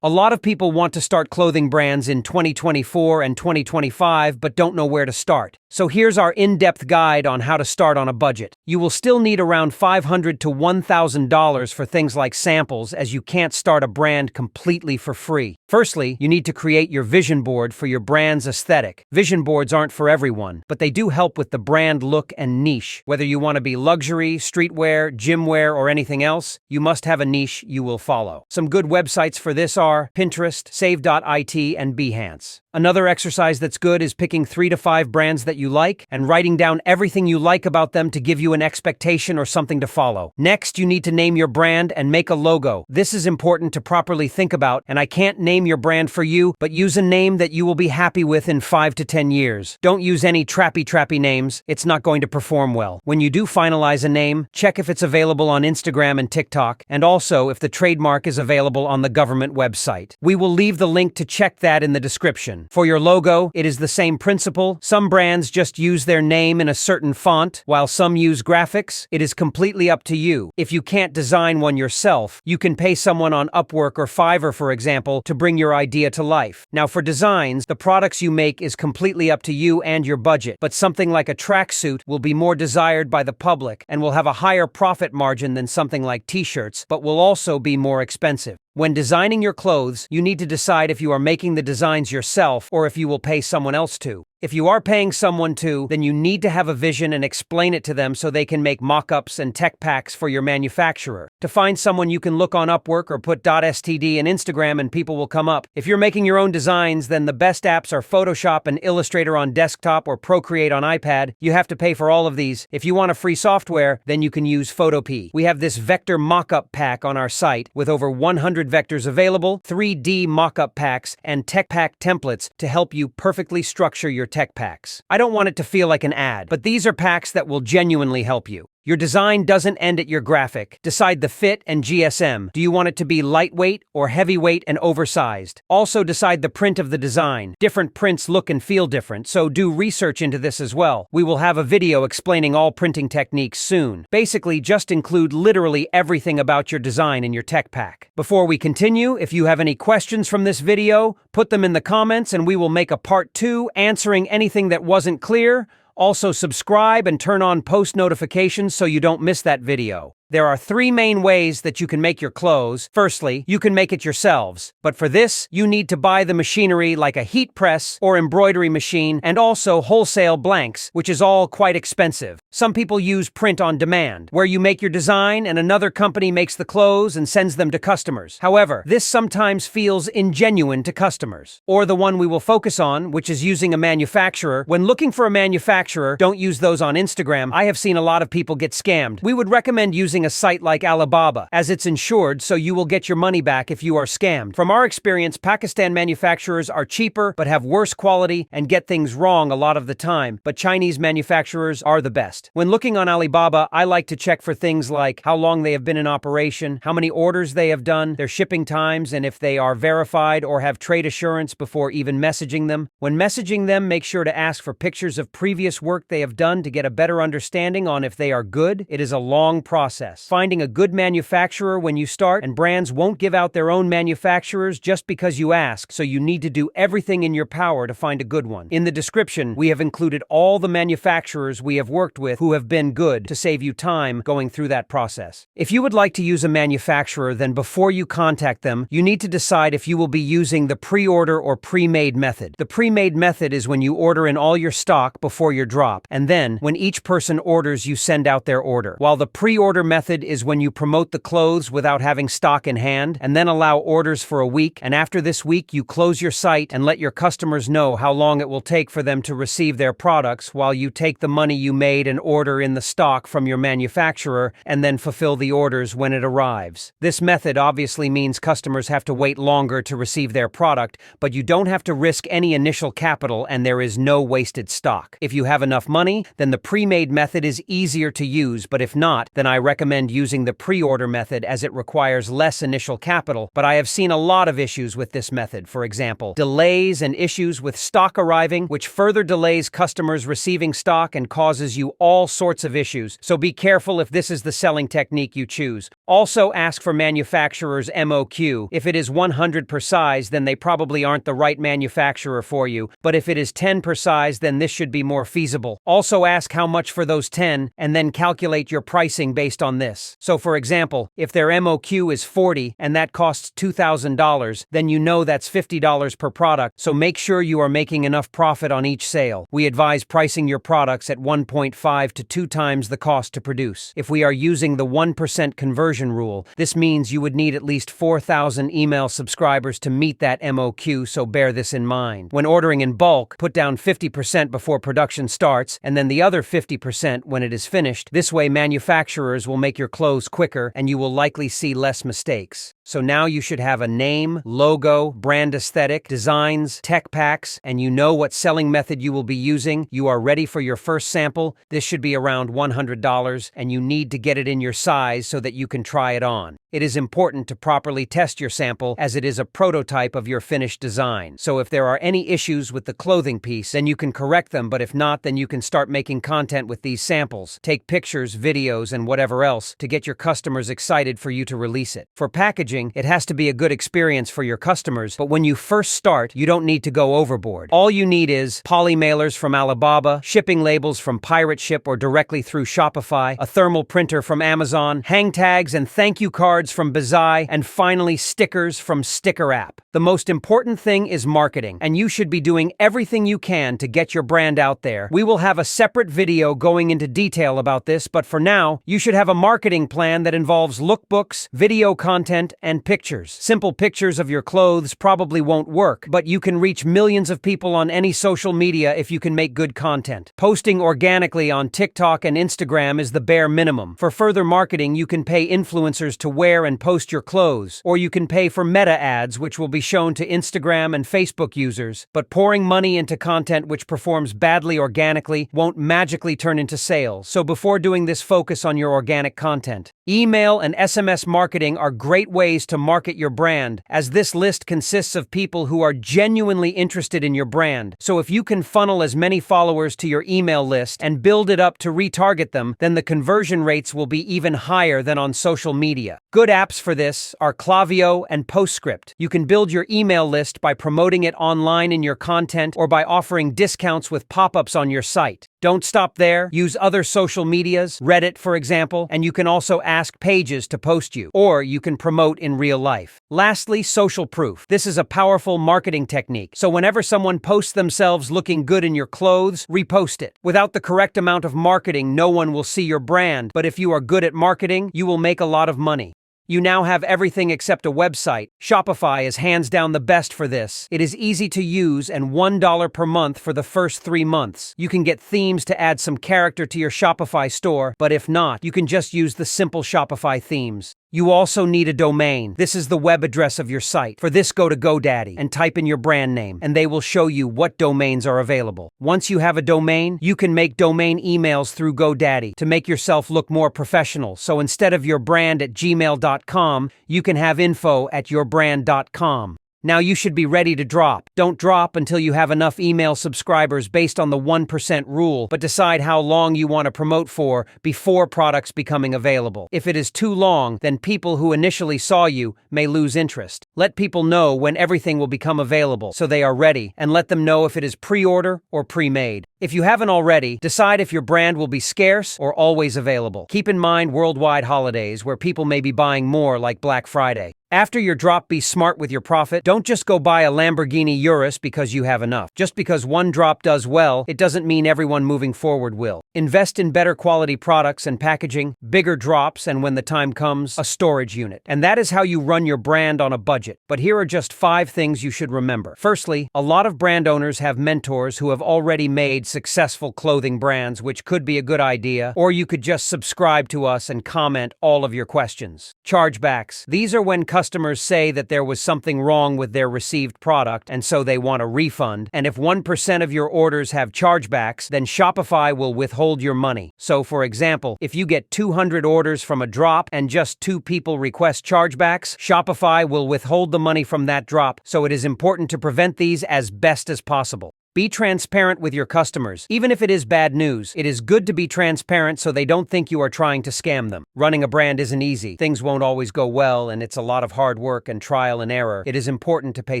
A lot of people want to start clothing brands in 2024 and 2025 but don't know where to start. So here's our in-depth guide on how to start on a budget. You will still need around $500 to $1,000 for things like samples, as you can't start a brand completely for free. Firstly, you need to create your vision board for your brand's aesthetic. Vision boards aren't for everyone, but they do help with the brand look and niche. Whether you want to be luxury, streetwear, gymwear, or anything else, you must have a niche you will follow. Some good websites for this are Pinterest, Save.it, and Behance. Another exercise that's good is picking 3 to 5 brands that you like and writing down everything you like about them to give you an expectation or something to follow. Next, you need to name your brand and make a logo. This is important to properly think about, and I can't name your brand for you, but use a name that you will be happy with in 5 to 10 years. Don't use any trappy names. It's not going to perform well. When you do finalize a name, check if it's available on Instagram and TikTok, and also if the trademark is available on the government website. We will leave the link to check that in the description. For your logo, it is the same principle. Some brands just use their name in a certain font, while some use graphics. It is completely up to you. If you can't design one yourself, you can pay someone on Upwork or Fiverr, for example, to bring your idea to life. Now for designs, the products you make is completely up to you and your budget, but something like a tracksuit will be more desired by the public and will have a higher profit margin than something like t-shirts, but will also be more expensive. When designing your clothes, you need to decide if you are making the designs yourself or if you will pay someone else to. If you are paying someone to, then you need to have a vision and explain it to them so they can make mock-ups and tech packs for your manufacturer. To find someone, you can look on Upwork or put .std in Instagram and people will come up. If you're making your own designs, then the best apps are Photoshop and Illustrator on desktop or Procreate on iPad. You have to pay for all of these. If you want a free software, then you can use Photopea. We have this vector mock-up pack on our site with over 100 vectors available, 3D mock-up packs, and tech pack templates to help you perfectly structure your tech packs. I don't want it to feel like an ad, but these are packs that will genuinely help you. Your design doesn't end at your graphic. Decide the fit and GSM. Do you want it to be lightweight or heavyweight and oversized? Also decide the print of the design. Different prints look and feel different, so do research into this as well. We will have a video explaining all printing techniques soon. Basically, just include literally everything about your design in your tech pack. Before we continue, if you have any questions from this video, put them in the comments and we will make a part 2 answering anything that wasn't clear. Also subscribe and turn on post notifications so you don't miss that video. There are 3 main ways that you can make your clothes. Firstly, you can make it yourselves. But for this, you need to buy the machinery like a heat press or embroidery machine and also wholesale blanks, which is all quite expensive. Some people use print on demand, where you make your design and another company makes the clothes and sends them to customers. However, this sometimes feels ingenuine to customers. Or the one we will focus on, which is using a manufacturer. When looking for a manufacturer, don't use those on Instagram. I have seen a lot of people get scammed. We would recommend using a site like Alibaba, as it's insured, so you will get your money back if you are scammed. From our experience, Pakistan manufacturers are cheaper but have worse quality and get things wrong a lot of the time, but Chinese manufacturers are the best. When looking on Alibaba, I like to check for things like how long they have been in operation, how many orders they have done, their shipping times, and if they are verified or have trade assurance before even messaging them. When messaging them, make sure to ask for pictures of previous work they have done to get a better understanding on if they are good. It is a long process. Finding a good manufacturer when you start, and brands won't give out their own manufacturers just because you ask, so you need to do everything in your power to find a good one. In the description, we have included all the manufacturers we have worked with who have been good to save you time going through that process. If you would like to use a manufacturer, then before you contact them, you need to decide if you will be using the pre-order or pre-made method. The pre-made method is when you order in all your stock before your drop, and then, when each person orders, you send out their order. While the pre-order method is when you promote the clothes without having stock in hand, and then allow orders for a week, and after this week you close your site and let your customers know how long it will take for them to receive their products while you take the money you made and order in the stock from your manufacturer and then fulfill the orders when it arrives. This method obviously means customers have to wait longer to receive their product, but you don't have to risk any initial capital and there is no wasted stock. If you have enough money, then the pre-made method is easier to use, but if not, then I recommend recommend using the pre-order method as it requires less initial capital, but I have seen a lot of issues with this method. For example, delays and issues with stock arriving, which further delays customers receiving stock and causes you all sorts of issues. So be careful if this is the selling technique you choose. Also ask for manufacturer's MOQ. If it is 100 per size, then they probably aren't the right manufacturer for you, but if it is 10 per size, then this should be more feasible. Also ask how much for those 10, and then calculate your pricing based on this. So for example, if their MOQ is 40 and that costs $2,000, then you know that's $50 per product, so make sure you are making enough profit on each sale. We advise pricing your products at 1.5 to 2 times the cost to produce. If we are using the 1% conversion rule, this means you would need at least 4,000 email subscribers to meet that MOQ, so bear this in mind. When ordering in bulk, put down 50% before production starts, and then the other 50% when it is finished. This way, manufacturers will make your clothes quicker, and you will likely see less mistakes. So now you should have a name, logo, brand aesthetic, designs, tech packs, and you know what selling method you will be using. You are ready for your first sample. This should be around $100, and you need to get it in your size so that you can try it on. It is important to properly test your sample as it is a prototype of your finished design. So if there are any issues with the clothing piece, then you can correct them, but if not, then you can start making content with these samples. Take pictures, videos, and whatever else to get your customers excited for you to release it. For packaging, it has to be a good experience for your customers, but when you first start, you don't need to go overboard. All you need is poly mailers from Alibaba, shipping labels from Pirate Ship or directly through Shopify, a thermal printer from Amazon, hang tags and thank you cards from Bazaar, and finally stickers from Sticker App. The most important thing is marketing, and you should be doing everything you can to get your brand out there. We will have a separate video going into detail about this, but for now, you should have a marketing plan that involves lookbooks, video content, and pictures. Simple pictures of your clothes probably won't work, but you can reach millions of people on any social media if you can make good content. Posting organically on TikTok and Instagram is the bare minimum. For further marketing, you can pay influencers to wear and post your clothes, or you can pay for meta ads, which will be shown to Instagram and Facebook users. But pouring money into content which performs badly organically won't magically turn into sales. So before doing this, focus on your organic content. Email and SMS marketing are great ways to market your brand, as this list consists of people who are genuinely interested in your brand. So if you can funnel as many followers to your email list and build it up to retarget them, then the conversion rates will be even higher than on social media. Good apps for this are Klaviyo and Postscript. You can build your email list by promoting it online in your content or by offering discounts with pop-ups on your site. Don't stop there. Use other social medias, Reddit for example, and you can also ask pages to post you, or you can promote in real life. Lastly, social proof. This is a powerful marketing technique. So whenever someone posts themselves looking good in your clothes, repost it. Without the correct amount of marketing, no one will see your brand, but if you are good at marketing, you will make a lot of money. You now have everything except a website. Shopify is hands down the best for this. It is easy to use and $1 per month for the first 3 months. You can get themes to add some character to your Shopify store, but if not, you can just use the simple Shopify themes. You also need a domain. This is the web address of your site. For this, go to GoDaddy and type in your brand name, and they will show you what domains are available. Once you have a domain, you can make domain emails through GoDaddy to make yourself look more professional. So instead of yourbrand@gmail.com, you can have info@yourbrand.com. Now you should be ready to drop. Don't drop until you have enough email subscribers based on the 1% rule, but decide how long you want to promote for before products becoming available. If it is too long, then people who initially saw you may lose interest. Let people know when everything will become available so they are ready, and let them know if it is pre-order or pre-made. If you haven't already, decide if your brand will be scarce or always available. Keep in mind worldwide holidays where people may be buying more, like Black Friday. After your drop, be smart with your profit. Don't just go buy a Lamborghini Urus because you have enough. Just because one drop does well, it doesn't mean everyone moving forward will. Invest in better quality products and packaging, bigger drops, and when the time comes, a storage unit. And that is how you run your brand on a budget. But here are just 5 things you should remember. Firstly, a lot of brand owners have mentors who have already made successful clothing brands, which could be a good idea, or you could just subscribe to us and comment all of your questions. Chargebacks. These are when customers say that there was something wrong with their received product and so they want a refund. And if 1% of your orders have chargebacks, then Shopify will withhold your money. So, for example, if you get 200 orders from a drop and just 2 people request chargebacks, Shopify will withhold the money from that drop. So it is important to prevent these as best as possible. Be transparent with your customers. Even if it is bad news, it is good to be transparent so they don't think you are trying to scam them. Running a brand isn't easy. Things won't always go well, and it's a lot of hard work and trial and error. It is important to pay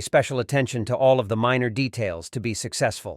special attention to all of the minor details to be successful.